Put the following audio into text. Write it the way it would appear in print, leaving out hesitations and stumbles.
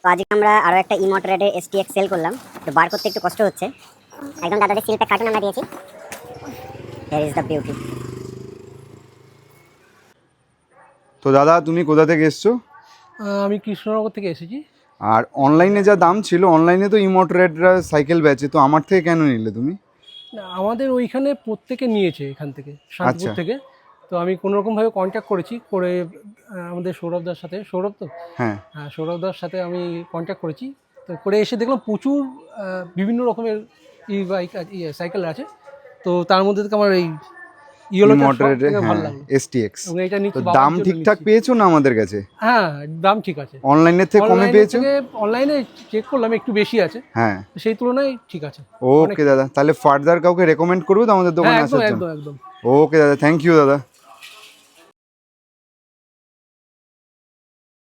তো আজকে আমরা আরো একটা ইমোটরেডে STX সেল করলাম, তো বার করতে একটু কষ্ট হচ্ছে। একদম দাদাদের সিল প্যাক কার্টুন আমরা দিয়েছি। Here is the beauty. তো দাদা তুমি কোথা থেকে এসছো? আমি কৃষ্ণনগর থেকে এসেছি। আর অনলাইনে যা দাম ছিল, অনলাইনে তো ইমোটরেডরা সাইকেল বেচে, তো আমার থেকে কেন নিলে তুমি? না, আমাদের ওইখানে প্রত্যেকে নিয়েছে এখান থেকে, শান্তিপুর আচ্ছা। থেকে। তো আমি কোনোরকমভাবে কন্ট্যাক্ট করেছি, করে আমাদের সৌরভদার সাথে, সৌরভ তো, হ্যাঁ, হ্যাঁ সৌরভদার সাথে আমি কন্ট্যাক্ট করেছি। তো করে এসে দেখলাম প্রচুর বিভিন্ন রকমের ই বাইক সাইকেল আছে। তো তার মধ্যে থেকে আমার এই ইমোটরেডে, ভালো হ্যাঁ, লাগলো STX। এবং এটা তো নিচ্ছি, দাম ঠিকঠাক পেয়েছো না আমাদের কাছে? হ্যাঁ দাম ঠিক আছে, অনলাইনের থেকে কমে পেয়েছো? অনলাইনে চেক করলাম একটু বেশি আছে, হ্যাঁ, সেই তুলনায় ঠিক আছে। ওকে দাদা, তাহলে ফার্দার কাউকে রেকমেন্ড করবে তো আমাদের হ্যাঁ দোকানে একদম আসার জন্য? একদম একদম। ওকে দাদা, থ্যাংক ইউ দাদা।